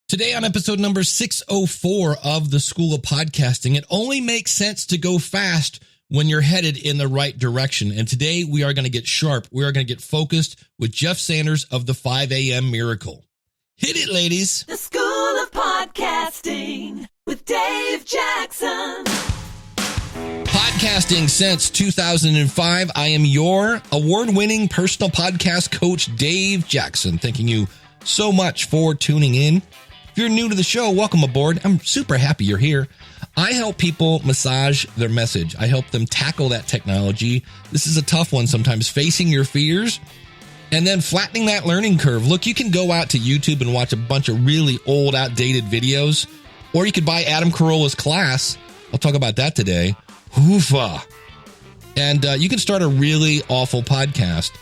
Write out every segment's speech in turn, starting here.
Today on episode number 604 of the School of Podcasting, it only makes sense to go fast when you're headed in the right direction. And today we are going to get sharp. We are going to get focused with Jeff Sanders of the 5 a.m. Miracle. Hit it, ladies. The School of Podcasting with Dave Jackson. Podcasting since 2005. I am your award-winning personal podcast coach, Dave Jackson. Thanking you so much for tuning in. If you're new to the show, welcome aboard. I'm super happy you're here. I help people massage their message. I help them tackle that technology. This is a tough one sometimes, facing your fears and then flattening that learning curve. Look, you can go out to YouTube and watch a bunch of really old, outdated videos, or you could buy Adam Carolla's class. I'll talk about that today. Hoofa. And you can start a really awful podcast,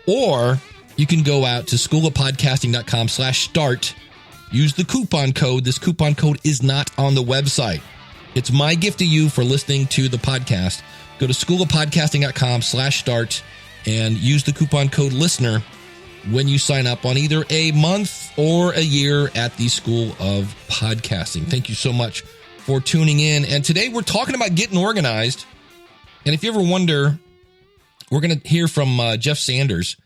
or you can go out to schoolofpodcasting.com/start. Use the coupon code. This coupon code is not on the website. It's my gift to you for listening to the podcast. Go to schoolofpodcasting.com/start and use the coupon code LISTENER when you sign up on either a month or a year at the School of Podcasting. Thank you so much for tuning in. And today we're talking about getting organized. And if you ever wonder, we're going to hear from Jeff Sanders.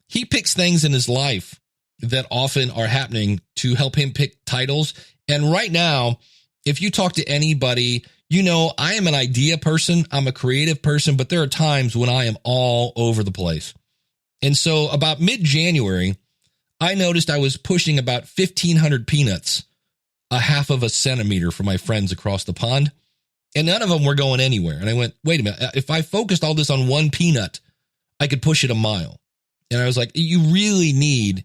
He picks things in his life that often are happening to help him pick titles. And right now, if you talk to anybody, you know, I am an idea person. I'm a creative person, but there are times when I am all over the place. And so about mid-January, I noticed I was pushing about 1,500 peanuts, a half of a centimeter for my friends across the pond, and none of them were going anywhere. And I went, wait a minute, if I focused all this on one peanut, I could push it a mile. And I was like, you really need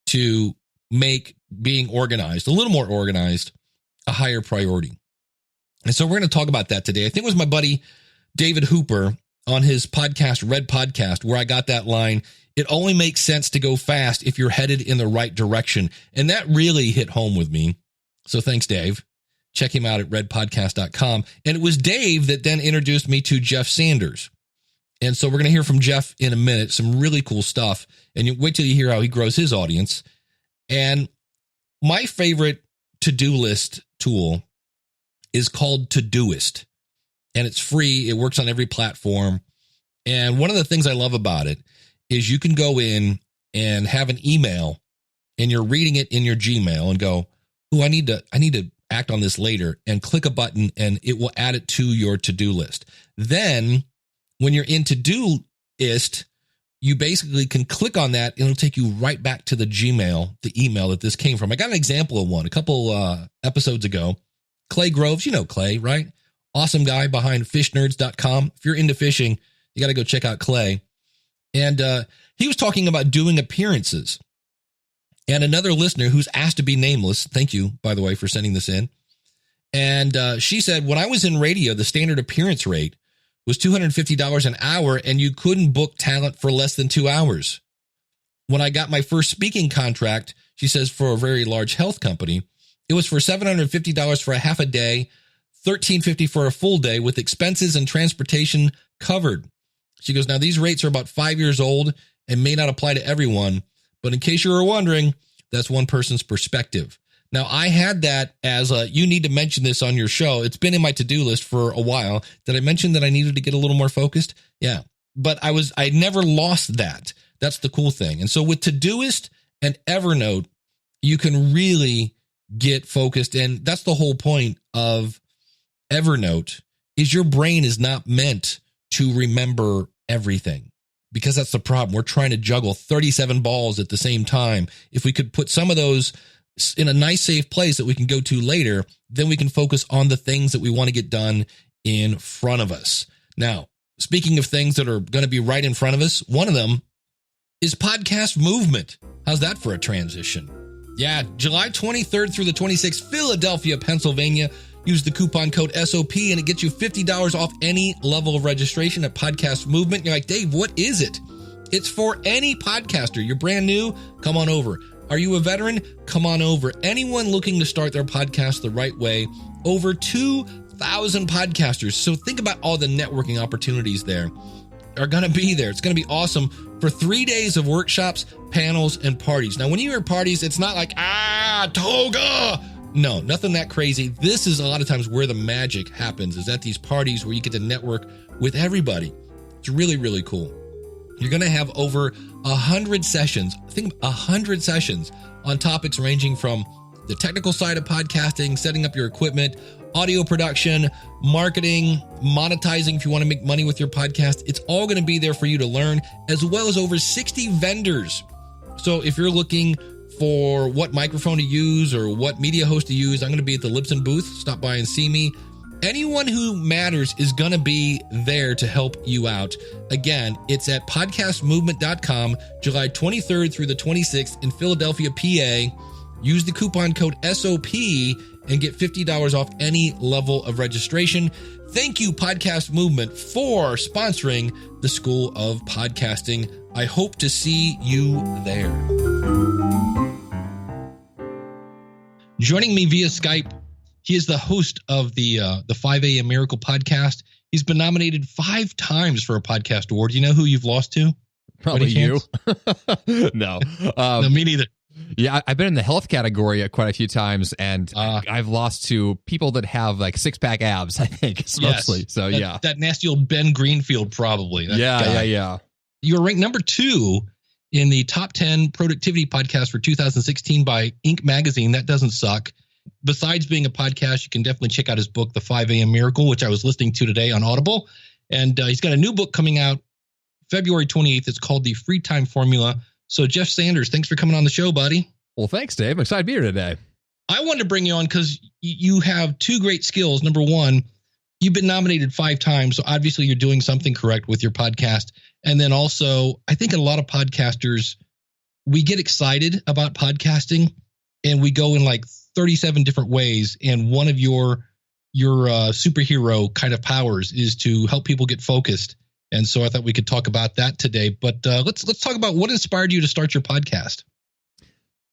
to make being organized, a little more organized, a higher priority. And so we're going to talk about that today. I think it was my buddy David Hooper on his podcast, Red Podcast, where I got that line, it only makes sense to go fast if you're headed in the right direction. And that really hit home with me. So thanks, Dave. Check him out at redpodcast.com. And it was Dave that then introduced me to Jeff Sanders. And so we're going to hear from Jeff in a minute, some really cool stuff. And you wait till you hear how he grows his audience. And my favorite to-do list tool is called Todoist. And it's free. It works on every platform. And one of the things I love about it is you can go in and have an email and you're reading it in your Gmail and go, oh, I need to act on this later, and click a button and it will add it to your to-do list. Then when you're in Todoist, you basically can click on that and it'll take you right back to the Gmail, the email that this came from. I got an example of one a couple episodes ago. Clay Groves, you know Clay, right? Awesome guy behind fishnerds.com. If you're into fishing, you got to go check out Clay. And he was talking about doing appearances. And another listener who's asked to be nameless, thank you, by the way, for sending this in. And she said, when I was in radio, the standard appearance rate was $250 an hour, and you couldn't book talent for less than 2 hours. When I got my first speaking contract, she says, for a very large health company, it was for $750 for a half a day, $1,350 for a full day with expenses and transportation covered. She goes, now these rates are about 5 years old and may not apply to everyone, but in case you were wondering, that's one person's perspective. Now, I had that as you need to mention this on your show. It's been in my to-do list for a while. Did I mention that I needed to get a little more focused? Yeah, but I never lost that. That's the cool thing. And so with Todoist and Evernote, you can really get focused. And that's the whole point of Evernote, is your brain is not meant to remember everything, because that's the problem. We're trying to juggle 37 balls at the same time. If we could put some of those in a nice, safe place that we can go to later, then we can focus on the things that we want to get done in front of us. Now, speaking of things that are going to be right in front of us, one of them is podcast movement. How's that for a transition? Yeah, July 23rd through the 26th, Philadelphia, Pennsylvania. Use the coupon code SOP and it gets you $50 off any level of registration at Podcast Movement. You're like, Dave, what is it? It's for any podcaster. You're brand new? Come on over. Are you a veteran? Come on over. Anyone looking to start their podcast the right way, over 2,000 podcasters. So think about all the networking opportunities there are going to be there. It's going to be awesome. for 3 days of workshops, panels, and parties. Now, when you hear parties, it's not like, toga. No, nothing that crazy. This is a lot of times where the magic happens, is at these parties where you get to network with everybody. It's really, really cool. You're going to have over 100 sessions. Think 100 sessions on topics ranging from the technical side of podcasting, setting up your equipment, audio production, marketing, monetizing if you want to make money with your podcast. It's all going to be there for you to learn, as well as over 60 vendors. So if you're looking for what microphone to use or what media host to use, I'm going to be at the Libsyn booth. Stop by and see me. Anyone who matters is going to be there to help you out. Again, it's at podcastmovement.com, July 23rd through the 26th in Philadelphia, PA. Use the coupon code SOP and get $50 off any level of registration. Thank you, Podcast Movement, for sponsoring the School of Podcasting. I hope to see you there. Joining me via Skype, he is the host of the 5 a.m. Miracle podcast. He's been nominated 5 times for a podcast award. Do you know who you've lost to? Probably you. No. No, me neither. Yeah, I've been in the health category quite a few times, and I've lost to people that have like 6-pack abs, I think, mostly. Yes, so, yeah. That nasty old Ben Greenfield, probably. Yeah. You were ranked number 2 in the top 10 productivity podcast for 2016 by Inc. magazine. That doesn't suck. Besides being a podcast, you can definitely check out his book, The 5 a.m. Miracle, which I was listening to today on Audible. And he's got a new book coming out February 28th. It's called The Free Time Formula. So Jeff Sanders, thanks for coming on the show, buddy. Well, thanks, Dave. I'm excited to be here today. I wanted to bring you on because you have 2 great skills. Number one, you've been nominated 5 times. So obviously you're doing something correct with your podcast. And then also, I think a lot of podcasters, we get excited about podcasting and we go in like 37 different ways. And one of your superhero kind of powers is to help people get focused. And so I thought we could talk about that today. But let's talk about what inspired you to start your podcast.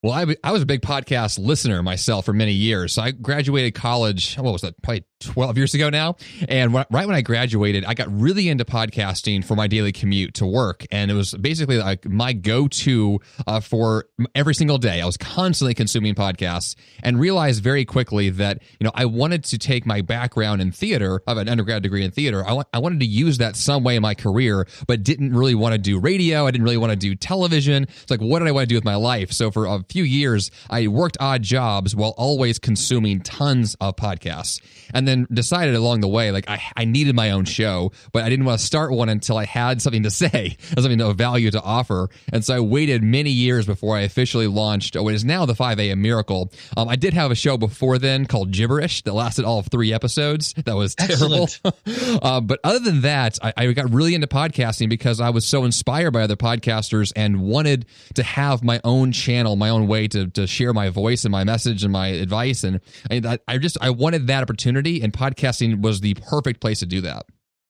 Well, I was a big podcast listener myself for many years. So I graduated college, what was that, probably 12 years ago now. And right when I graduated, I got really into podcasting for my daily commute to work. And it was basically like my go-to for every single day. I was constantly consuming podcasts and realized very quickly that, I wanted to take my background in theater, I have an undergrad degree in theater. I wanted to use that some way in my career, but didn't really want to do radio. I didn't really want to do television. It's like, what did I want to do with my life? So for a few years, I worked odd jobs while always consuming tons of podcasts. And then decided along the way, like I needed my own show, but I didn't want to start one until I had something to say, something of value to offer. And so I waited many years before I officially launched what is now the 5 a.m. Miracle. I did have a show before then called Gibberish that lasted all of 3 episodes. That was terrible. But other than that, I got really into podcasting because I was so inspired by other podcasters and wanted to have my own channel, my own way to share my voice and my message and my advice. And I wanted that opportunity, and podcasting was the perfect place to do that.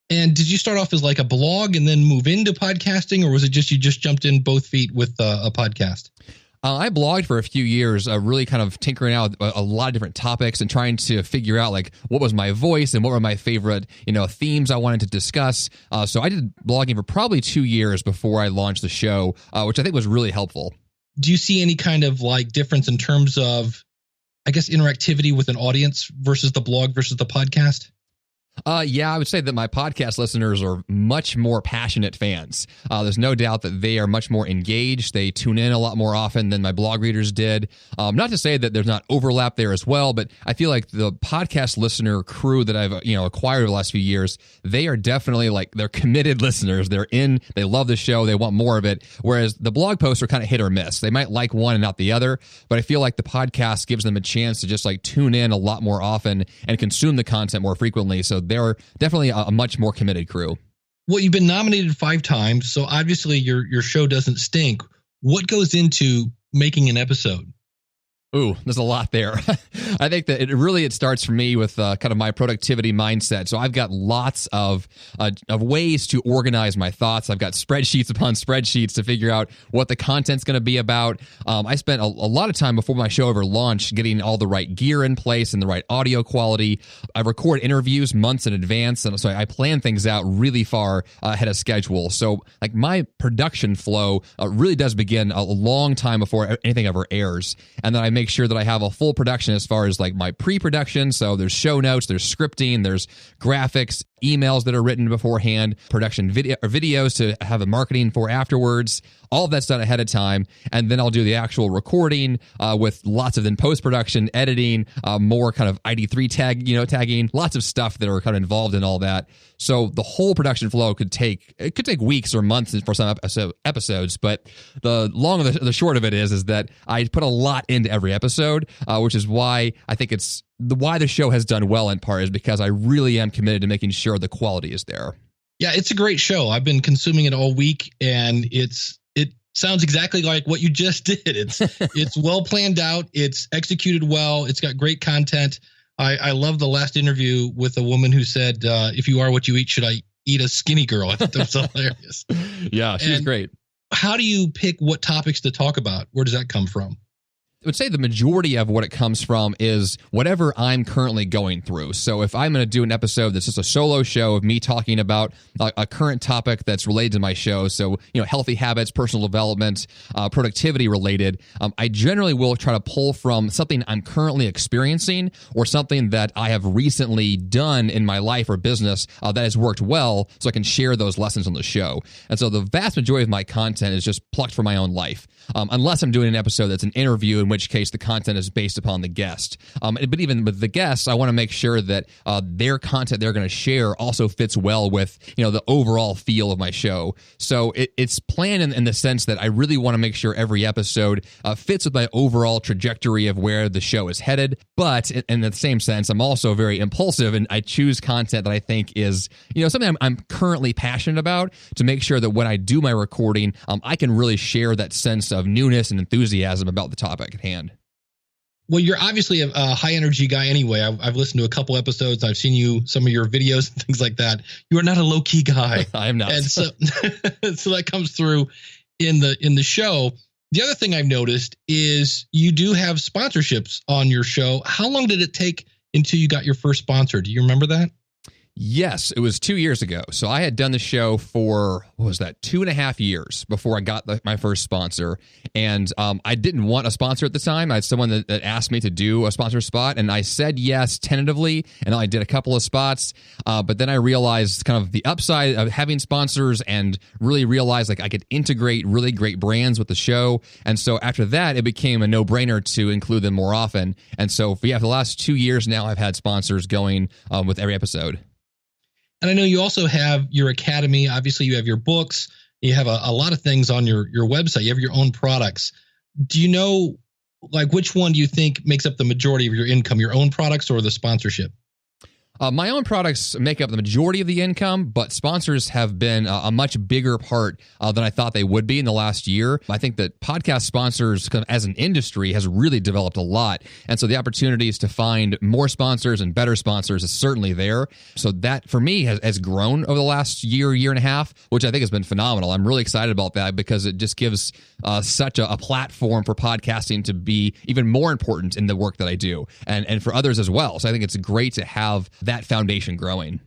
And did you start off as like a blog and then move into podcasting, or was it just you just jumped in both feet with a podcast? I blogged for a few years, really kind of tinkering out a lot of different topics and trying to figure out like what was my voice and what were my favorite, themes I wanted to discuss. So I did blogging for probably 2 years before I launched the show, which I think was really helpful. Do you see any kind of like difference in terms of, I guess, interactivity with an audience versus the blog versus the podcast? Yeah, I would say that my podcast listeners are much more passionate fans. There's no doubt that they are much more engaged. They tune in a lot more often than my blog readers did. Not to say that there's not overlap there as well, but I feel like the podcast listener crew that I've acquired over the last few years, they are definitely like they're committed listeners. They love the show, they want more of it. Whereas the blog posts are kind of hit or miss. They might like one and not the other, but I feel like the podcast gives them a chance to just like tune in a lot more often and consume the content more frequently. So they're definitely a much more committed crew. Well, you've been nominated 5 times, so obviously your show doesn't stink. What goes into making an episode? Ooh, there's a lot there. I think that it starts for me with kind of my productivity mindset. So I've got lots of ways to organize my thoughts. I've got spreadsheets upon spreadsheets to figure out what the content's going to be about. I spent a lot of time before my show ever launched getting all the right gear in place and the right audio quality. I record interviews months in advance, and so I plan things out really far ahead of schedule. So like my production flow really does begin a long time before anything ever airs, and then I make sure that I have a full production as far as like my pre-production. So there's show notes, there's scripting, there's graphics, emails that are written beforehand, production videos to have the marketing for afterwards. All of that's done ahead of time, and then I'll do the actual recording with lots of then post-production, editing, more kind of ID3 tagging, lots of stuff that are kind of involved in all that. So the whole production flow could take weeks or months for some episodes, but the long and the short of it is that I put a lot into every episode, which is why I think why the show has done well in part is because I really am committed to making sure the quality is there. Yeah, it's a great show. I've been consuming it all week, and it sounds exactly like what you just did. It's well planned out. It's executed well. It's got great content. I love the last interview with a woman who said, if you are what you eat, should I eat a skinny girl? I thought that was hilarious. Yeah, she's great. How do you pick what topics to talk about? Where does that come from? I would say the majority of what it comes from is whatever I'm currently going through. So if I'm going to do an episode that's just a solo show of me talking about a current topic that's related to my show, so healthy habits, personal development, productivity related, I generally will try to pull from something I'm currently experiencing or something that I have recently done in my life or business that has worked well, so I can share those lessons on the show. And so the vast majority of my content is just plucked from my own life, unless I'm doing an episode that's an interview, in which case the content is based upon the guest. But even with the guests, I want to make sure that their content they're going to share also fits well with the overall feel of my show. So it's planned in the sense that I really want to make sure every episode fits with my overall trajectory of where the show is headed. But in the same sense, I'm also very impulsive, and I choose content that I think is something I'm currently passionate about, to make sure that when I do my recording, I can really share that sense of newness and enthusiasm about the topic at hand. Well, you're obviously a high energy guy anyway. I've listened to a couple episodes. I've seen some of your videos and things like that. You are not a low key guy. I am not. And so that comes through in the show. The other thing I've noticed is you do have sponsorships on your show. How long did it take until you got your first sponsor? Do you remember that? Yes, it was 2 years ago. So I had done the show for, 2.5 years before I got my first sponsor. And I didn't want a sponsor at the time. I had someone that asked me to do a sponsor spot, and I said yes tentatively, and I did a couple of spots. But then I realized kind of the upside of having sponsors, and really realized like I could integrate really great brands with the show. And so after that, it became a no-brainer to include them more often. And so for the last 2 years now, I've had sponsors going with every episode. And I know you also have your academy. Obviously, you have your books. You have a lot of things on your website. You have your own products. Do you know, which one do you think makes up the majority of your income, your own products or the sponsorship? My own products make up the majority of the income, but sponsors have been a much bigger part than I thought they would be in the last year. I think that podcast sponsors as an industry has really developed a lot. And so the opportunities to find more sponsors and better sponsors is certainly there. So that for me has grown over the last year and a half, which I think has been phenomenal. I'm really excited about that because it just gives such a platform for podcasting to be even more important in the work that I do, and for others as well. So I think it's great to have that foundation growing.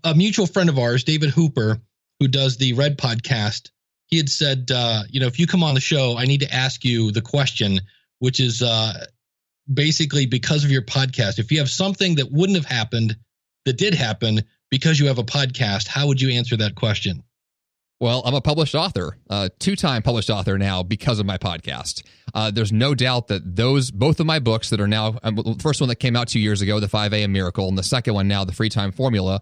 A mutual friend of ours, David Hooper, who does the Red podcast, he had said, if you come on the show, I need to ask you the question, which is basically because of your podcast. If you have something that wouldn't have happened, that did happen because you have a podcast, how would you answer that question? Well, I'm a published author, 2-time published author now because of my podcast. There's no doubt that both of my books that are now, the first one that came out 2 years ago, The 5 a.m. Miracle, and the second one now, The Free Time Formula,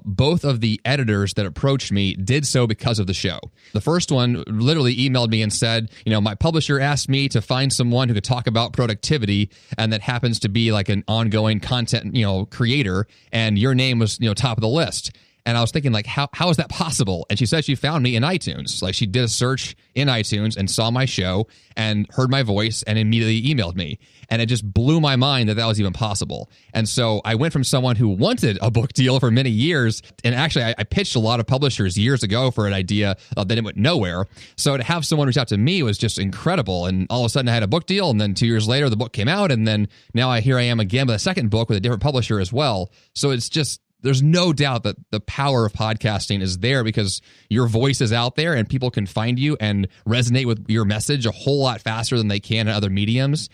both of the editors that approached me did so because of the show. The first one literally emailed me and said, my publisher asked me to find someone who could talk about productivity, and that happens to be like an ongoing content, creator, and your name was, top of the list. And I was thinking, like, how is that possible? And she said she found me in iTunes. Like, she did a search in iTunes and saw my show and heard my voice and immediately emailed me. And it just blew my mind that was even possible. And so I went from someone who wanted a book deal for many years, and actually I pitched a lot of publishers years ago for an idea that it went nowhere. So to have someone reach out to me was just incredible. And all of a sudden I had a book deal, and then 2 years later the book came out, and then now here I am again with a second book with a different publisher as well. So it's just, there's no doubt that the power of podcasting is there because your voice is out there and people can find you and resonate with your message a whole lot faster than they can in other mediums.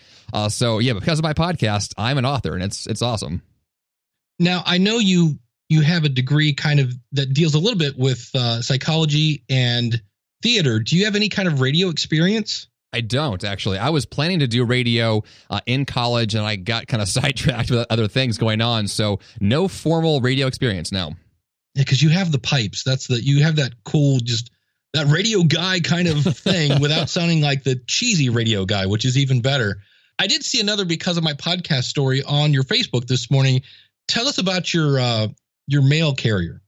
So yeah, because of my podcast, I'm an author, and it's awesome. Now, I know you have a degree kind of that deals a little bit with psychology and theater. Do you have any kind of radio experience? I don't, actually. I was planning to do radio in college, and I got kind of sidetracked with other things going on. So no formal radio experience, no. Yeah, because you have the pipes. You have that cool, just that radio guy kind of thing without sounding like the cheesy radio guy, which is even better. I did see another Because of My Podcast story on your Facebook this morning. Tell us about your mail carrier.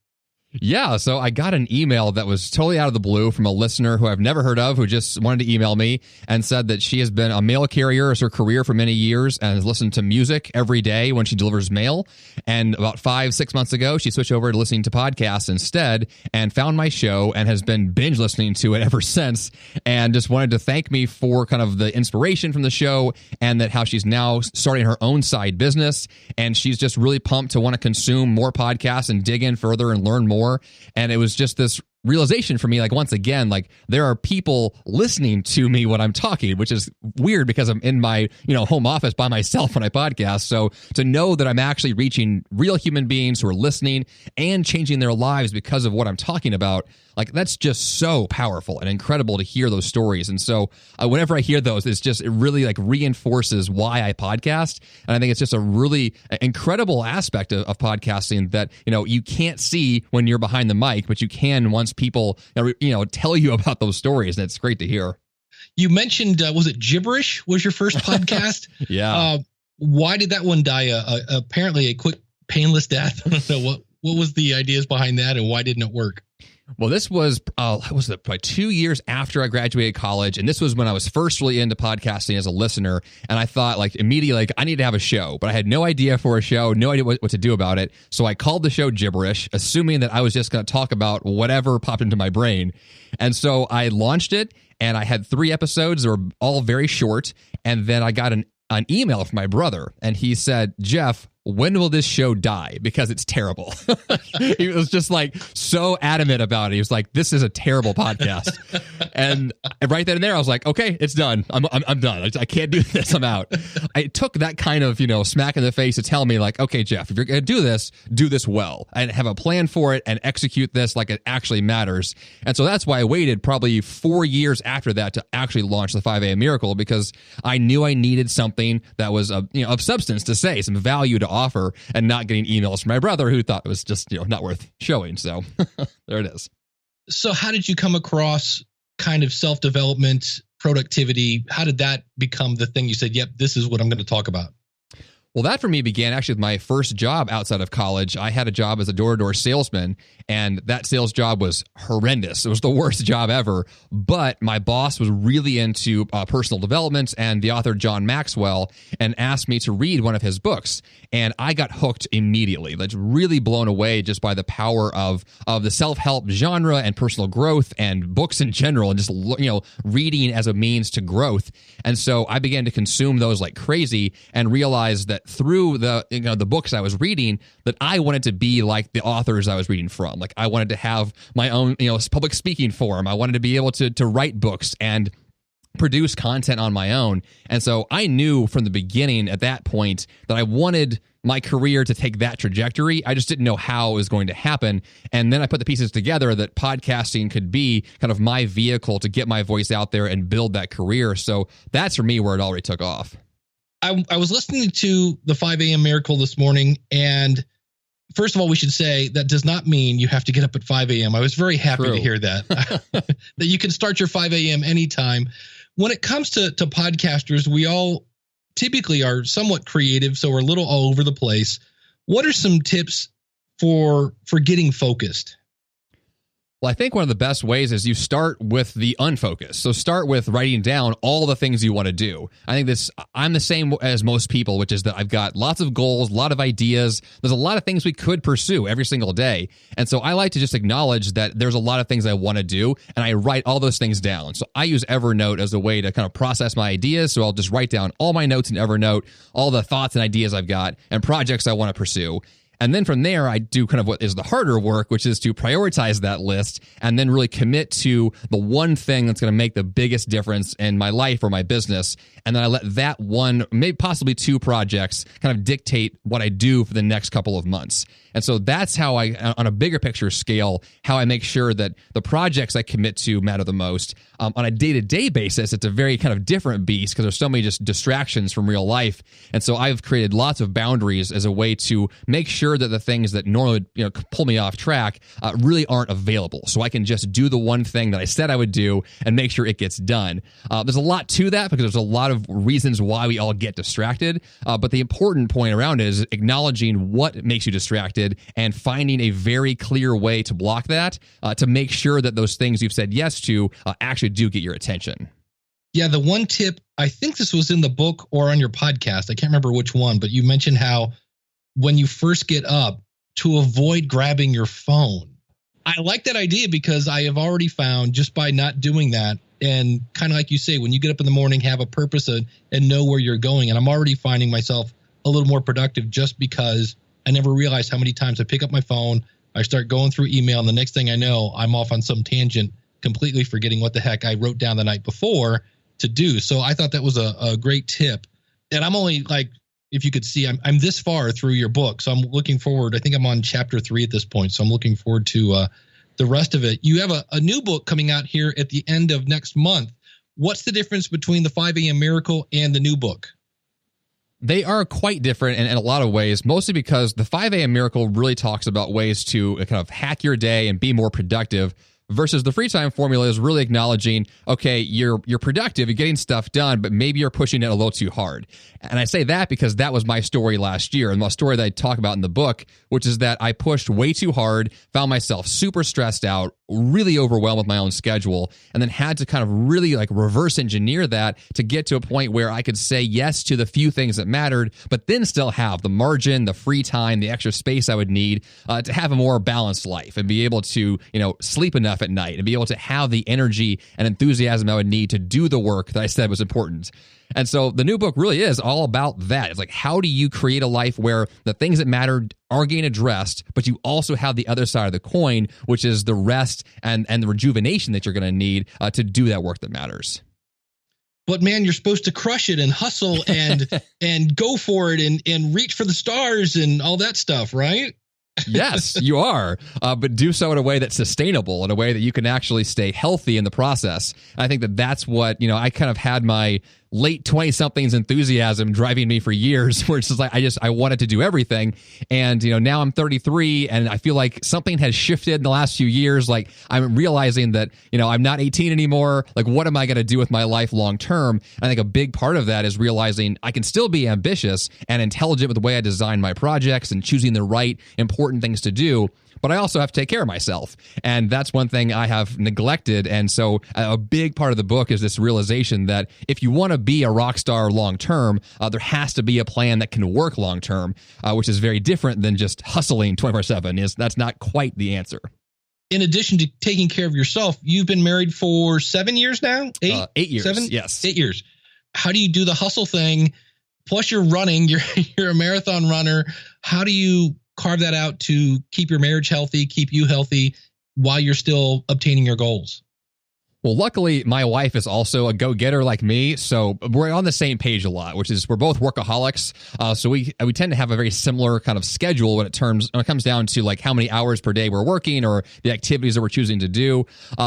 Yeah, so I got an email that was totally out of the blue from a listener who I've never heard of, who just wanted to email me and said that she has been a mail carrier as her career for many years and has listened to music every day when she delivers mail. And about 5-6 months ago, she switched over to listening to podcasts instead and found my show and has been binge listening to it ever since, and just wanted to thank me for kind of the inspiration from the show, and that how she's now starting her own side business. And she's just really pumped to want to consume more podcasts and dig in further and learn more. And it was just this realization for me, like, once again, like, there are people listening to me when I'm talking, which is weird because I'm in my, home office by myself when I podcast. So to know that I'm actually reaching real human beings who are listening and changing their lives because of what I'm talking about, like, that's just so powerful and incredible to hear those stories. And so whenever I hear those, it really like reinforces why I podcast. And I think it's just a really incredible aspect of podcasting that, you can't see when you're behind the mic, but you can once people, tell you about those stories. And it's great to hear. You mentioned, was it Gibberish was your first podcast? Yeah. Why did that one die? Apparently a quick, painless death. I don't know what was the ideas behind that, and why didn't it work? Well, this was probably 2 years after I graduated college, and this was when I was first really into podcasting as a listener, and I thought, like, immediately, like, I need to have a show, but I had no idea for a show, no idea what to do about it, so I called the show Gibberish, assuming that I was just going to talk about whatever popped into my brain, and so I launched it, and I had 3 episodes that were all very short, and then I got an email from my brother, and he said, "Jeff, when will this show die? Because it's terrible." He was just like so adamant about it. He was like, "This is a terrible podcast." And right then and there, I was like, "Okay, it's done. I'm done. I can't do this. I'm out." I took that kind of, smack in the face to tell me, like, "Okay, Jeff, if you're going to do this well and have a plan for it and execute this like it actually matters." And so that's why I waited probably 4 years after that to actually launch the 5 a.m. Miracle, because I knew I needed something that was of substance to say, some value to offer, and not getting emails from my brother who thought it was just not worth showing. So there it is. So how did you come across kind of self-development, productivity? How did that become the thing you said, "Yep, this is what I'm going to talk about"? Well, that for me began actually with my first job outside of college. I had a job as a door-to-door salesman, and that sales job was horrendous. It was the worst job ever, but my boss was really into personal development and the author John Maxwell, and asked me to read one of his books, and I got hooked immediately. Like, really blown away just by the power of the self-help genre and personal growth and books in general, and just reading as a means to growth. And so I began to consume those like crazy, and realized that through the books I was reading, that I wanted to be like the authors I was reading from. Like, I wanted to have my own public speaking forum. I wanted to be able to write books and produce content on my own. And so I knew from the beginning at that point that I wanted my career to take that trajectory. I just didn't know how it was going to happen. And then I put the pieces together that podcasting could be kind of my vehicle to get my voice out there and build that career. So that's for me where it already took off. I was listening to the 5 a.m. Miracle this morning, and first of all, we should say that does not mean you have to get up at 5 a.m. I was very happy to hear that, that you can start your 5 a.m. anytime. When it comes to podcasters, we all typically are somewhat creative, so we're a little all over the place. What are some tips for getting focused? Well, I think one of the best ways is you start with the unfocused. So start with writing down all the things you want to do. I think I'm the same as most people, which is that I've got lots of goals, a lot of ideas. There's a lot of things we could pursue every single day. And so I like to just acknowledge that there's a lot of things I want to do, and I write all those things down. So I use Evernote as a way to kind of process my ideas. So I'll just write down all my notes in Evernote, all the thoughts and ideas I've got and projects I want to pursue. And then from there, I do kind of what is the harder work, which is to prioritize that list and then really commit to the one thing that's going to make the biggest difference in my life or my business. And then I let that one, maybe possibly two projects kind of dictate what I do for the next couple of months. And so that's how I, on a bigger picture scale, how I make sure that the projects I commit to matter the most. On a day-to-day basis, it's a very kind of different beast because there's so many just distractions from real life. And so I've created lots of boundaries as a way to make sure that the things that normally pull me off track really aren't available. So I can just do the one thing that I said I would do and make sure it gets done. There's a lot to that because there's a lot of reasons why we all get distracted. But the important point around it is acknowledging what makes you distracted and finding a very clear way to block that to make sure that those things you've said yes to actually do get your attention. Yeah, the one tip, I think this was in the book or on your podcast, I can't remember which one, but you mentioned how when you first get up, to avoid grabbing your phone. I like that idea because I have already found just by not doing that, and kind of like you say, when you get up in the morning, have a purpose and know where you're going. And I'm already finding myself a little more productive just because I never realized how many times I pick up my phone, I start going through email, and the next thing I know, I'm off on some tangent, completely forgetting what the heck I wrote down the night before to do. So I thought that was a great tip. And I'm only like, if you could see, I'm this far through your book. So I'm looking forward. I think I'm on chapter 3 at this point. So I'm looking forward to the rest of it. You have a new book coming out here at the end of next month. What's the difference between the 5 a.m. Miracle and the new book? They are quite different in a lot of ways, mostly because the 5 a.m. Miracle really talks about ways to kind of hack your day and be more productive, versus the free time formula is really acknowledging, okay, you're productive, you're getting stuff done, but maybe you're pushing it a little too hard. And I say that because that was my story last year, and my story that I talk about in the book, which is that I pushed way too hard, found myself super stressed out, really overwhelmed with my own schedule, and then had to kind of really like reverse engineer that to get to a point where I could say yes to the few things that mattered, but then still have the margin, the free time, the extra space I would need to have a more balanced life and be able to, sleep enough at night and be able to have the energy and enthusiasm I would need to do the work that I said was important. And so the new book really is all about that. It's like, how do you create a life where the things that matter are getting addressed, but you also have the other side of the coin, which is the rest and the rejuvenation that you're going to need to do that work that matters. But man, you're supposed to crush it and hustle and and go for it and reach for the stars and all that stuff, right? Yes, you are, but do so in a way that's sustainable, in a way that you can actually stay healthy in the process. I think that that's what, I kind of had my late 20-somethings enthusiasm driving me for years, where it's just like, I wanted to do everything. And, now I'm 33 and I feel like something has shifted in the last few years. Like I'm realizing that, I'm not 18 anymore. Like, what am I going to do with my life long term? I think a big part of that is realizing I can still be ambitious and intelligent with the way I design my projects and choosing the right important things to do, but I also have to take care of myself. And that's one thing I have neglected. And so a big part of the book is this realization that if you want to be a rock star long term, there has to be a plan that can work long term, which is very different than just hustling 24/7. That's not quite the answer. In addition to taking care of yourself, you've been married for 7 years now? 8 years. 7? Yes. 8 years. How do you do the hustle thing? Plus you're running, you're a marathon runner. How do you carve that out to keep your marriage healthy, keep you healthy while you're still obtaining your goals? Well, luckily, my wife is also a go-getter like me, so we're on the same page a lot, which is we're both workaholics. So we tend to have a very similar kind of schedule when it comes down to like how many hours per day we're working or the activities that we're choosing to do.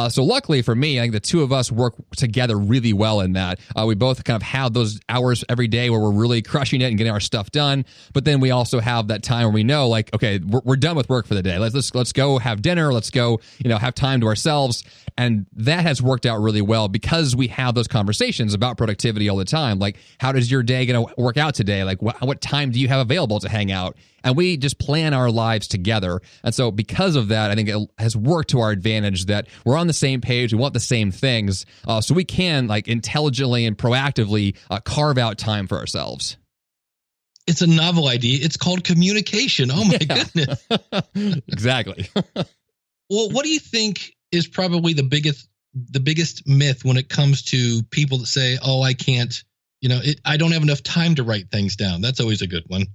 So luckily for me, I think the two of us work together really well in that. We both kind of have those hours every day where we're really crushing it and getting our stuff done. But then we also have that time where we know, like, okay, we're done with work for the day. Let's go have dinner. Let's go, have time to ourselves. And that has worked out really well because we have those conversations about productivity all the time. Like, how does your day going to work out today? Like, what time do you have available to hang out? And we just plan our lives together. And so because of that, I think it has worked to our advantage that we're on the same page. We want the same things. So we can like intelligently and proactively carve out time for ourselves. It's a novel idea. It's called communication. Oh my goodness. Exactly. Well, what do you think is probably the biggest myth when it comes to people that say, oh, I can't, I don't have enough time to write things down. That's always a good one.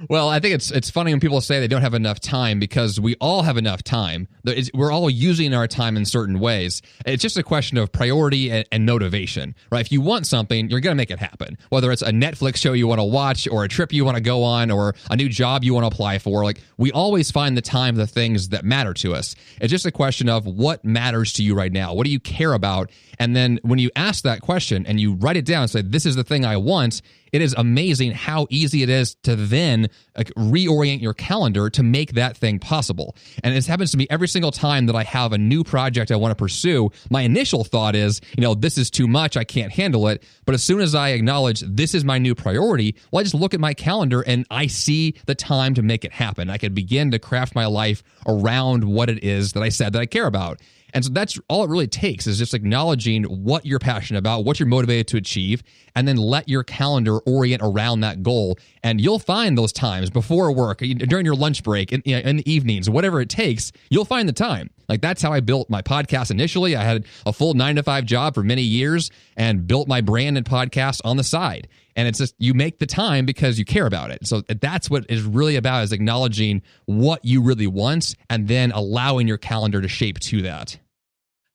Well, I think it's funny when people say they don't have enough time because we all have enough time. We're all using our time in certain ways. It's just a question of priority and motivation, right? If you want something, you're going to make it happen. Whether it's a Netflix show you want to watch or a trip you want to go on or a new job you want to apply for, like we always find the time, the things that matter to us. It's just a question of what matters to you right now. What do you care about? And then when you ask that question and you write it down and say, this is the thing I want, it is amazing how easy it is to then reorient your calendar to make that thing possible. And it happens to me every single time that I have a new project I want to pursue. My initial thought is, this is too much. I can't handle it. But as soon as I acknowledge this is my new priority, well, I just look at my calendar and I see the time to make it happen. I can begin to craft my life around what it is that I said that I care about. And so that's all it really takes is just acknowledging what you're passionate about, what you're motivated to achieve, and then let your calendar orient around that goal. And you'll find those times before work, during your lunch break, in the evenings, whatever it takes, you'll find the time. Like that's how I built my podcast initially. I had a full 9-to-5 job for many years and built my brand and podcast on the side. And it's just, you make the time because you care about it. So that's what it's really about, is acknowledging what you really want and then allowing your calendar to shape to that.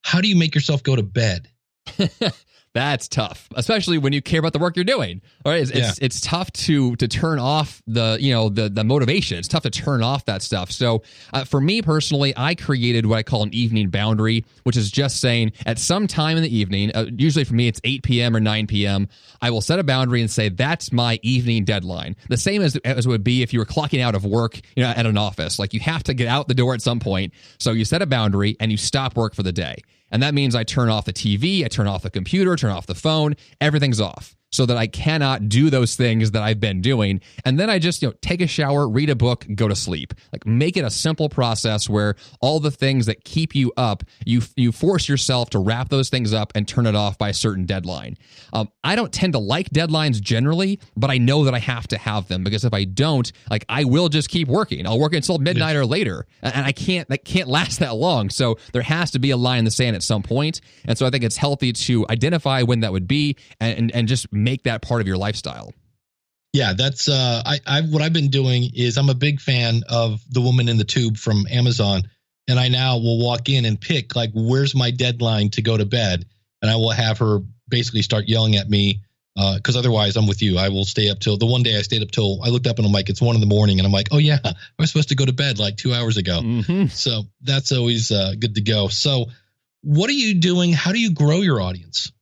How do you make yourself go to bed? That's tough, especially when you care about the work you're doing. All right, it's tough to turn off the motivation. It's tough to turn off that stuff. So for me personally, I created what I call an evening boundary, which is just saying at some time in the evening, usually for me it's 8 p.m. or 9 p.m., I will set a boundary and say that's my evening deadline. The same as it would be if you were clocking out of work, at an office. Like you have to get out the door at some point. So you set a boundary and you stop work for the day. And that means I turn off the TV, I turn off the computer, turn off the phone, everything's off so that I cannot do those things that I've been doing. And then I just, take a shower, read a book, go to sleep. Like make it a simple process where all the things that keep you up, you force yourself to wrap those things up and turn it off by a certain deadline. I don't tend to like deadlines generally, but I know that I have to have them because if I don't, like I will just keep working. I'll work until midnight or later. And that can't last that long. So there has to be a line in the sand at some point. And so I think it's healthy to identify when that would be and just make that part of your lifestyle. Yeah, that's what I've been doing is I'm a big fan of The Woman in the Tube from Amazon. And I now will walk in and pick like, where's my deadline to go to bed? And I will have her basically start yelling at me because otherwise I'm with you. I will stay up till the one day I stayed up till I looked up and I'm like, it's 1 a.m. and I'm like, oh yeah, I was supposed to go to bed like 2 hours ago. Mm-hmm. So that's always good to go. So what are you doing? How do you grow your audience?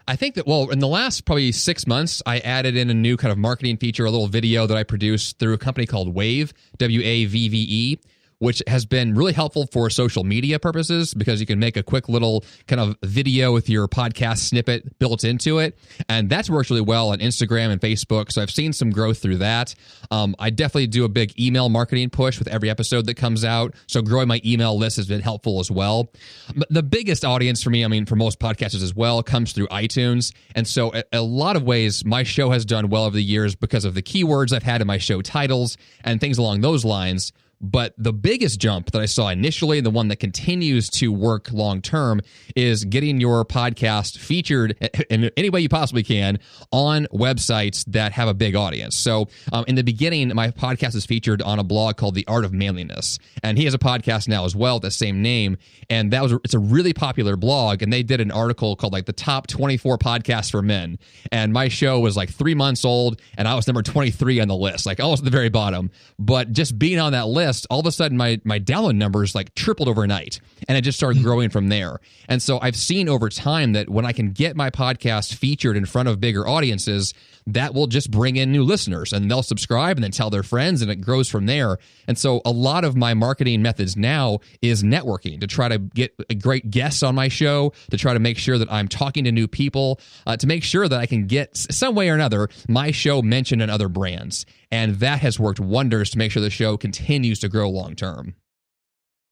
I think that, in the last probably 6 months, I added in a new kind of marketing feature, a little video that I produced through a company called Wave, WAVVE, which has been really helpful for social media purposes because you can make a quick little kind of video with your podcast snippet built into it. And that's worked really well on Instagram and Facebook. So I've seen some growth through that. I definitely do a big email marketing push with every episode that comes out. So growing my email list has been helpful as well. But the biggest audience for me, for most podcasters as well, comes through iTunes. And so a lot of ways, my show has done well over the years because of the keywords I've had in my show titles and things along those lines. But the biggest jump that I saw initially, the one that continues to work long term, is getting your podcast featured in any way you possibly can on websites that have a big audience. So in the beginning, my podcast is featured on a blog called The Art of Manliness. And he has a podcast now as well with the same name. And it's a really popular blog. And they did an article called like the top 24 podcasts for men. And my show was like 3 months old and I was number 23 on the list, like almost at the very bottom. But just being on that list list, all of a sudden my download numbers like tripled overnight, and it just started growing from there. And so I've seen over time that when I can get my podcast featured in front of bigger audiences, that will just bring in new listeners, and they'll subscribe and then tell their friends, and it grows from there. And so a lot of my marketing methods now is networking, to try to get great guests on my show, to try to make sure that I'm talking to new people, to make sure that I can get some way or another my show mentioned in other brands. And that has worked wonders to make sure the show continues to grow long term.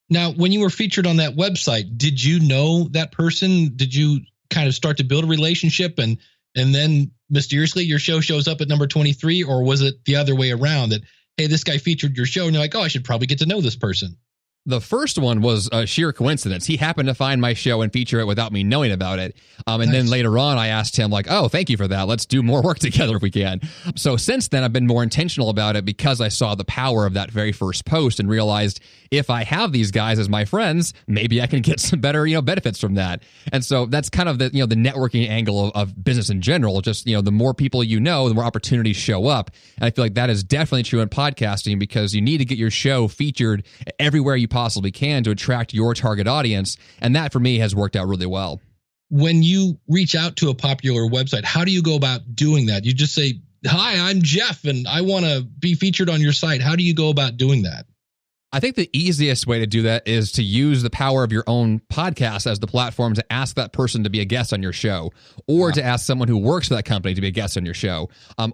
Now, when you were featured on that website, did you know that person? Did you kind of start to build a relationship, and then mysteriously your show shows up at number 23? Or was it the other way around, that, hey, this guy featured your show and you're like, oh, I should probably get to know this person? The first one was a sheer coincidence. He happened to find my show and feature it without me knowing about it. And then later on, I asked him like, oh, thank you for that. Let's do more work together if we can. So since then, I've been more intentional about it, because I saw the power of that very first post and realized if I have these guys as my friends, maybe I can get some better, benefits from that. And so that's kind of the, the networking angle of business in general. Just, the more people the more opportunities show up. And I feel like that is definitely true in podcasting, because you need to get your show featured everywhere you possibly can to attract your target audience. And that for me has worked out really well. When you reach out to a popular website, how do you go about doing that? You just say, hi, I'm Jeff, and I want to be featured on your site. How do you go about doing that? I think the easiest way to do that is to use the power of your own podcast as the platform to ask that person to be a guest on your show, or to ask someone who works for that company to be a guest on your show,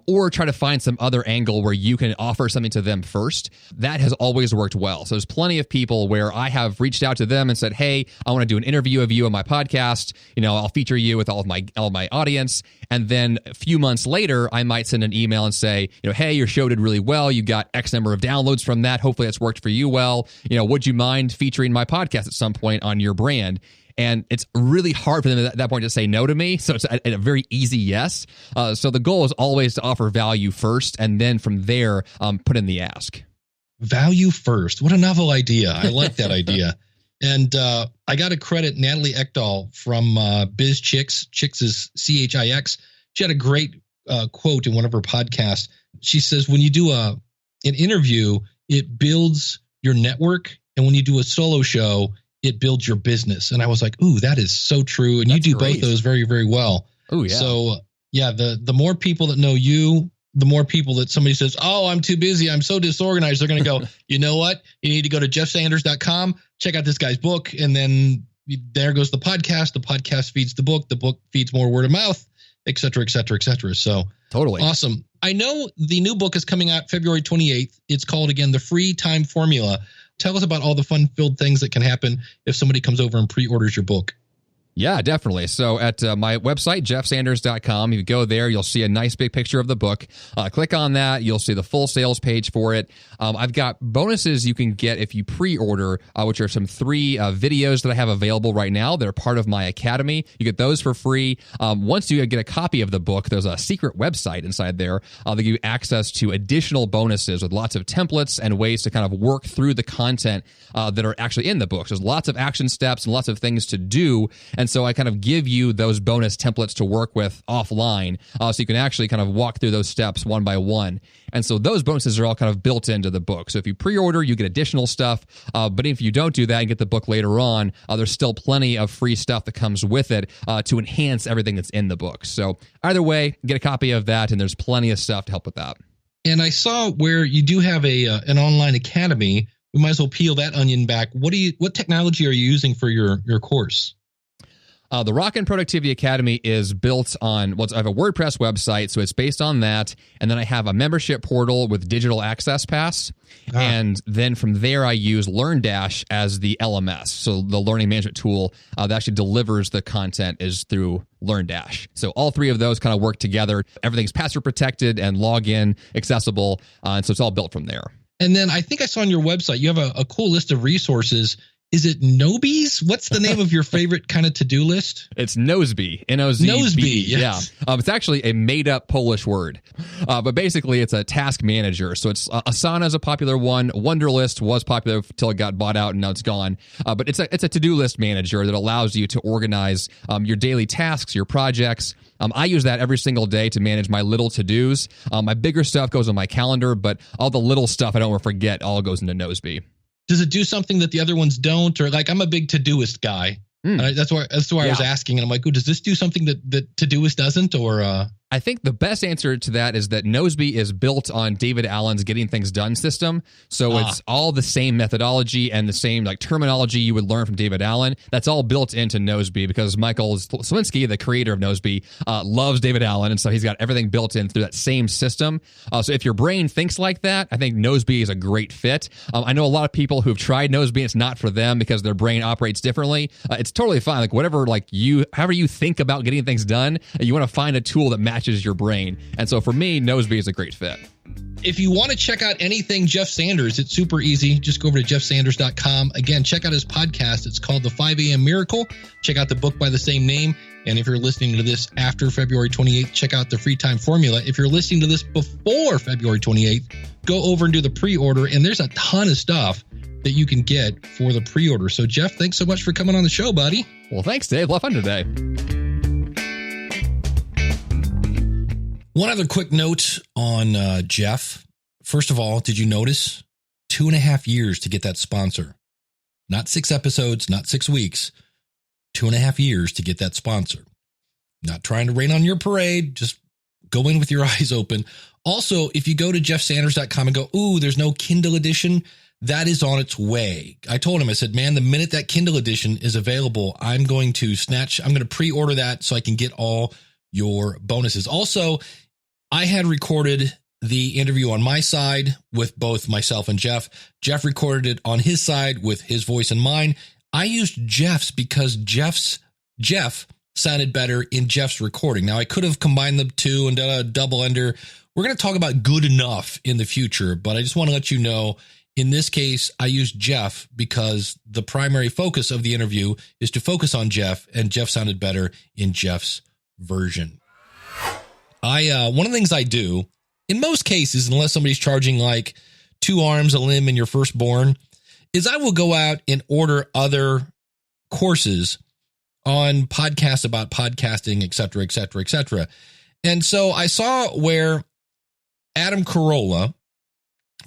or try to find some other angle where you can offer something to them first. That has always worked well. So there's plenty of people where I have reached out to them and said, hey, I want to do an interview of you on my podcast. I'll feature you with all of my audience. And then a few months later, I might send an email and say, hey, your show did really well. You got X number of downloads from that. Hopefully it's worked for you well. Would you mind featuring my podcast at some point on your brand? And it's really hard for them at that point to say no to me. So it's a very easy yes. So the goal is always to offer value first, and then from there, put in the ask. Value first. What a novel idea. I like that idea. And I got to credit Natalie Ekdahl from Biz Chicks. Chicks is CHIX. She had a great quote in one of her podcasts. She says, when you do an interview, it builds your network. And when you do a solo show, it builds your business. And I was like, ooh, that is so true. And you do both those very, very well. Oh, yeah. So, yeah, the more people that know you, the more people that somebody says, oh, I'm too busy, I'm so disorganized, they're going to go, you know what? You need to go to jeffsanders.com, check out this guy's book. And then there goes the podcast. The podcast feeds the book feeds more word of mouth, et cetera, et cetera, et cetera. So totally awesome. I know the new book is coming out February 28th. It's called, again, The Free Time Formula. Tell us about all the fun-filled things that can happen if somebody comes over and pre-orders your book. Yeah, definitely. So at my website, jeffsanders.com, if you go there, you'll see a nice big picture of the book. Click on that. You'll see the full sales page for it. I've got bonuses you can get if you pre-order, which are some 3 videos that I have available right now that are part of my academy. You get those for free. Once you get a copy of the book, there's a secret website inside there that gives you access to additional bonuses with lots of templates and ways to kind of work through the content that are actually in the book. So there's lots of action steps and lots of things to do. And so I kind of give you those bonus templates to work with offline, so you can actually kind of walk through those steps one by one. And so those bonuses are all kind of built into the book. So if you pre-order, you get additional stuff. But if you don't do that and get the book later on, there's still plenty of free stuff that comes with it to enhance everything that's in the book. So either way, get a copy of that, and there's plenty of stuff to help with that. And I saw where you do have an online academy. We might as well peel that onion back. What technology are you using for your course? The Rockin' Productivity Academy is built on, I have a WordPress website, so it's based on that. And then I have a membership portal with digital access pass. And then from there, I use LearnDash as the LMS. So the learning management tool that actually delivers the content is through LearnDash. So all 3 of those kind of work together. Everything's password protected and login accessible. And so it's all built from there. And then I think I saw on your website, you have a cool list of resources. Is it Nobies? What's the name of your favorite kind of to-do list? It's Nozbe, Nozbe. Nozbe, yes. Yeah. It's actually a made-up Polish word. But basically, it's a task manager. So it's Asana is a popular one. Wunderlist was popular until it got bought out, and now it's gone. But it's a to-do list manager that allows you to organize your daily tasks, your projects. I use that every single day to manage my little to-dos. My bigger stuff goes on my calendar, but all the little stuff I don't want to forget all goes into Nozbe. Does it do something that the other ones don't? Or like, I'm a big Todoist guy. That's why I was asking. And I'm like, oh, does this do something that Todoist doesn't? Or I think the best answer to that is that Nozbe is built on David Allen's Getting Things Done system. So it's all the same methodology and the same like terminology you would learn from David Allen. That's all built into Nozbe because Michael Swinsky, the creator of Nozbe, loves David Allen. And so he's got everything built in through that same system. So if your brain thinks like that, I think Nozbe is a great fit. I know a lot of people who've tried Nozbe and it's not for them because their brain operates differently. It's totally fine. Like whatever, like however you think about getting things done, you want to find a tool that matches your brain. And so for me, Nozbe is a great fit. If you want to check out anything Jeff Sanders, it's super easy. Just go over to jeffsanders.com. Again, check out his podcast. It's called The 5 a.m. Miracle. Check out the book by the same name. And if you're listening to this after February 28th, check out the Free Time Formula. If you're listening to this before February 28th, go over and do the pre-order. And there's a ton of stuff that you can get for the pre-order. So, Jeff, thanks so much for coming on the show, buddy. Well, thanks, Dave. A lot of fun today. One other quick note on Jeff. First of all, did you notice 2.5 years to get that sponsor? Not 6 episodes, not 6 weeks, 2.5 years to get that sponsor. Not trying to rain on your parade. Just go in with your eyes open. Also, if you go to jeffsanders.com and go, ooh, there's no Kindle edition, that is on its way. I told him, I said, man, the minute that Kindle edition is available, I'm going to pre-order that so I can get all your bonuses. Also, I had recorded the interview on my side with both myself and Jeff. Jeff recorded it on his side with his voice and mine. I used Jeff's because Jeff sounded better in Jeff's recording. Now, I could have combined the two and done a double ender. We're going to talk about good enough in the future, but I just want to let you know, in this case, I used Jeff because the primary focus of the interview is to focus on Jeff, and Jeff sounded better in Jeff's version. One of the things I do in most cases, unless somebody's charging like 2 arms, a limb, and your firstborn, is I will go out and order other courses on podcasts about podcasting, et cetera, et cetera, et cetera. And so I saw where Adam Carolla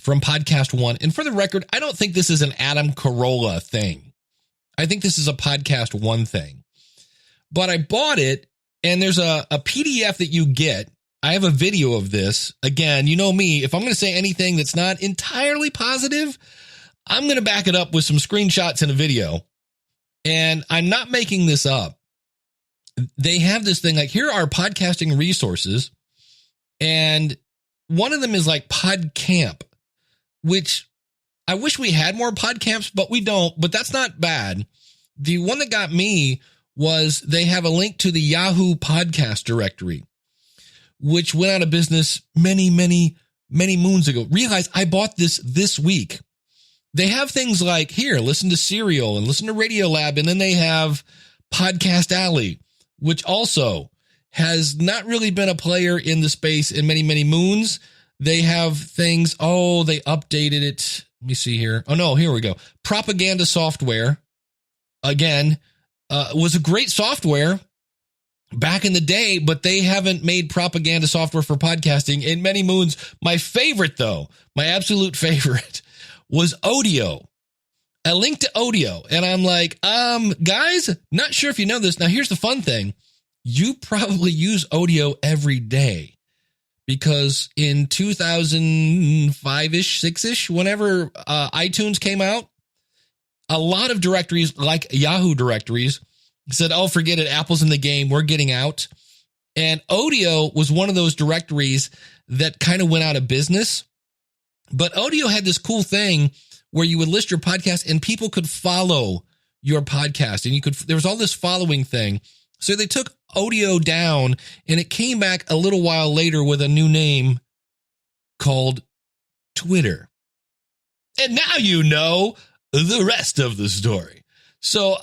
from Podcast One, and for the record, I don't think this is an Adam Carolla thing. I think this is a Podcast One thing. But I bought it, and there's a PDF that you get. I have a video of this. Again, you know me, if I'm going to say anything that's not entirely positive, I'm going to back it up with some screenshots and a video. And I'm not making this up. They have this thing like, here are podcasting resources. And one of them is like PodCamp, which I wish we had more PodCamps, but we don't. But that's not bad. The one that got me was they have a link to the Yahoo podcast directory, which went out of business many, many, many moons ago. Realize I bought this week. They have things like, here, listen to Serial and listen to Radiolab. And then they have Podcast Alley, which also has not really been a player in the space in many, many moons. They have things, they updated it. Let me see here. Oh, no, here we go. Propaganda Software, again, was a great software back in the day, but they haven't made propaganda software for podcasting in many moons. My favorite, though, my absolute favorite was Odeo. A link to Odeo. And I'm like, guys, not sure if you know this. Now, here's the fun thing. You probably use Odeo every day because in 2005-ish, 6-ish, whenever iTunes came out, a lot of directories like Yahoo directories said, oh, forget it. Apple's in the game. We're getting out. And Odeo was one of those directories that kind of went out of business. But Odeo had this cool thing where you would list your podcast and people could follow your podcast. And there was all this following thing. So they took Odeo down and it came back a little while later with a new name called Twitter. And now you know the rest of the story. So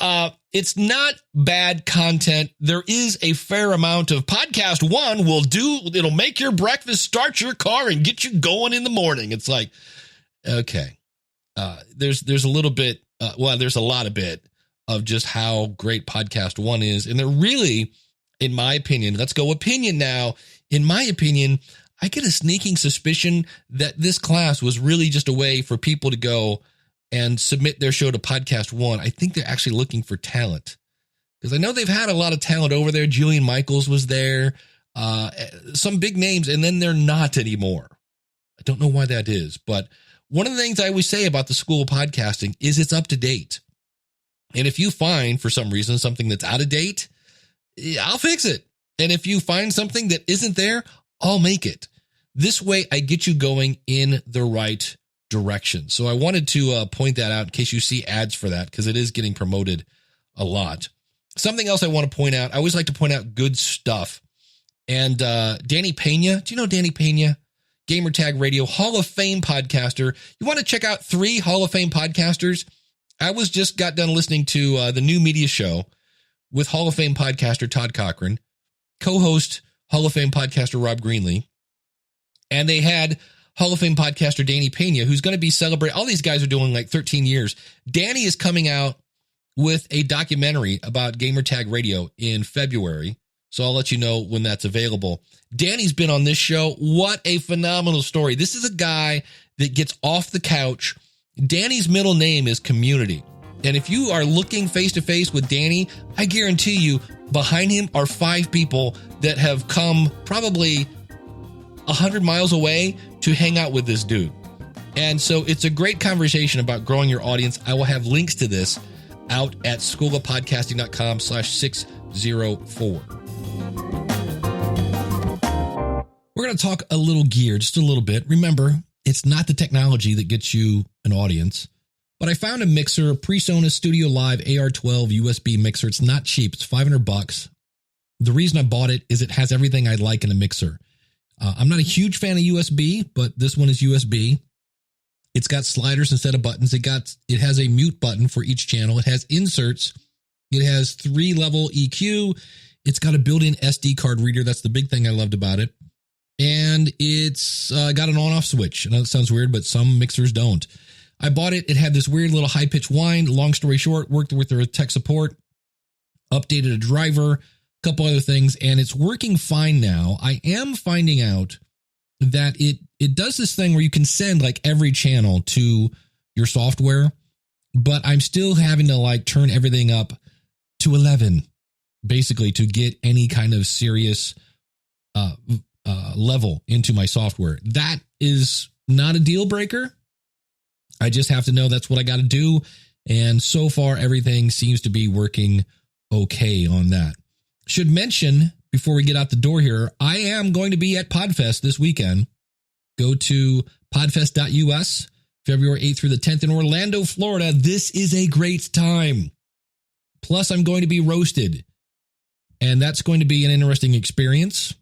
it's not bad content. There is a fair amount of podcast one it'll make your breakfast, start your car, and get you going in the morning. It's like, okay, there's a little bit, there's a lot of bit of just how great podcast one is. And they're really, in my opinion, let's go opinion now. In my opinion, I get a sneaking suspicion that this class was really just a way for people to go and submit their show to Podcast One. I think they're actually looking for talent, because I know they've had a lot of talent over there. Jillian Michaels was there, some big names, and then they're not anymore. I don't know why that is, but one of the things I always say about the School of Podcasting is it's up to date. And if you find, for some reason, something that's out of date, I'll fix it. And if you find something that isn't there, I'll make it. This way, I get you going in the right direction. So I wanted to point that out in case you see ads for that, because it is getting promoted a lot. Something else I want to point out, I always like to point out good stuff. And Danny Pena, do you know Danny Pena? Gamertag Radio, Hall of Fame podcaster. You want to check out 3 Hall of Fame podcasters? I got done listening to the New Media Show with Hall of Fame podcaster Todd Cochran, co-host Hall of Fame podcaster Rob Greenlee, and they had Hall of Fame podcaster Danny Pena, who's going to be celebrating. All these guys are doing like 13 years. Danny is coming out with a documentary about Gamertag Radio in February, so I'll let you know when that's available. Danny's been on this show. What a phenomenal story. This is a guy that gets off the couch. Danny's middle name is Community. And if you are looking face-to-face with Danny, I guarantee you behind him are 5 people that have come probably 100 miles away to hang out with this dude. And so it's a great conversation about growing your audience. I will have links to this out at schoolofpodcasting.com/604. We're going to talk a little gear, just a little bit. Remember, it's not the technology that gets you an audience, but I found a mixer, a PreSonus StudioLive AR12 USB mixer. It's not cheap. It's $500. The reason I bought it is it has everything I'd like in a mixer. I'm not a huge fan of USB, but this one is USB. It's got sliders instead of buttons. It has a mute button for each channel. It has inserts. It has 3-level EQ. It's got a built-in SD card reader. That's the big thing I loved about it. And it's got an on-off switch. I know that sounds weird, but some mixers don't. I bought it. It had this weird little high-pitched whine. Long story short, worked with their tech support, updated a driver, a couple other things, and it's working fine now. I am finding out that it does this thing where you can send like every channel to your software, but I'm still having to like turn everything up to 11, basically, to get any kind of serious level into my software. That is not a deal breaker. I just have to know that's what I got to do. And so far, everything seems to be working okay on that. Should mention, before we get out the door here, I am going to be at PodFest this weekend. Go to podfest.us, February 8th through the 10th in Orlando, Florida. This is a great time. Plus, I'm going to be roasted, and that's going to be an interesting experience.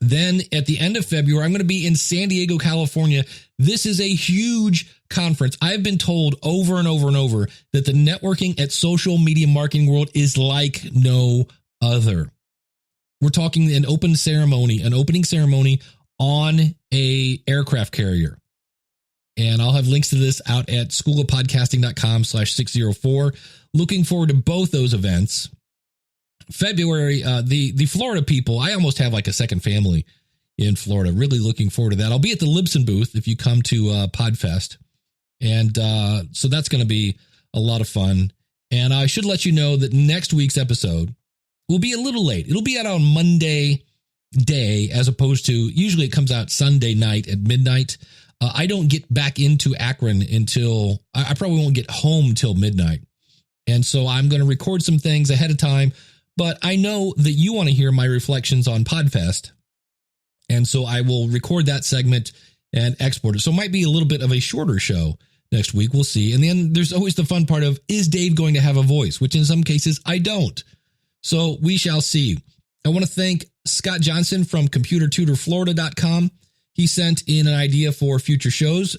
Then at the end of February, I'm going to be in San Diego, California. This is a huge conference. I've been told over and over and over that the networking at social media marketing world is like no other. We're talking an opening ceremony on a aircraft carrier. And I'll have links to this out at schoolofpodcasting.com/604. Looking forward to both those events. February, the Florida people, I almost have like a second family in Florida. Really looking forward to that. I'll be at the Libsyn booth if you come to PodFest. And so that's going to be a lot of fun. And I should let you know that next week's episode will be a little late. It'll be out on Monday day, as opposed to usually it comes out Sunday night at midnight. I don't get back into Akron until I probably won't get home till midnight. And so I'm going to record some things ahead of time. But I know that you want to hear my reflections on PodFest. And so I will record that segment and export it. So it might be a little bit of a shorter show next week. We'll see. And then there's always the fun part of, is Dave going to have a voice? Which in some cases I don't. So we shall see. I want to thank Scott Johnson from ComputerTutorFlorida.com. He sent in an idea for future shows.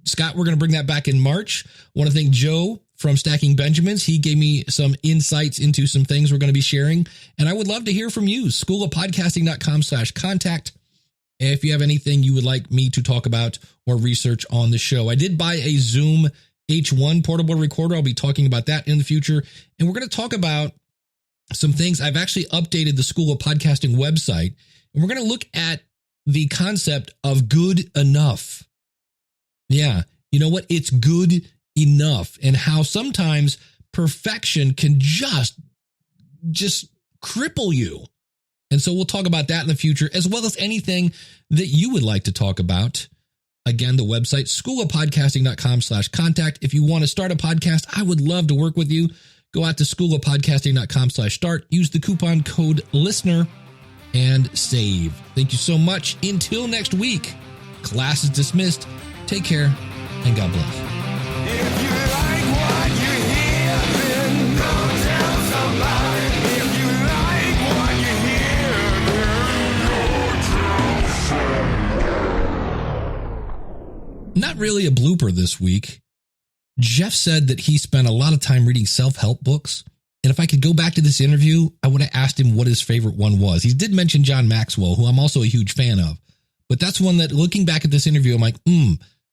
Scott, we're going to bring that back in March. I want to thank Joe from Stacking Benjamins. He gave me some insights into some things we're going to be sharing. And I would love to hear from you. schoolofpodcasting.com/contact. If you have anything you would like me to talk about or research on the show. I did buy a Zoom H1 portable recorder. I'll be talking about that in the future. And we're going to talk about some things. I've actually updated the School of Podcasting website, and we're going to look at the concept of good enough. Yeah. You know what? It's good enough, and how sometimes perfection can just cripple you. And so we'll talk about that in the future, as well as anything that you would like to talk about. Again, the website, schoolofpodcasting.com/contact. If you want to start a podcast, I would love to work with you. Go out to schoolofpodcasting.com/start. Use the coupon code LISTENER and save. Thank you so much. Until next week, class is dismissed. Take care and God bless. If you like what you hear, then go tell somebody. If you like what you hear, then go tell somebody. Not really a blooper this week. Jeff said that he spent a lot of time reading self-help books. And if I could go back to this interview, I would have asked him what his favorite one was. He did mention John Maxwell, who I'm also a huge fan of. But that's one that, looking back at this interview, I'm like,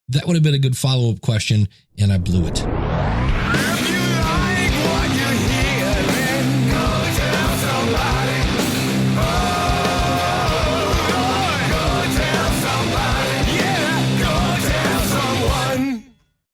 that would have been a good follow-up question, and I blew it.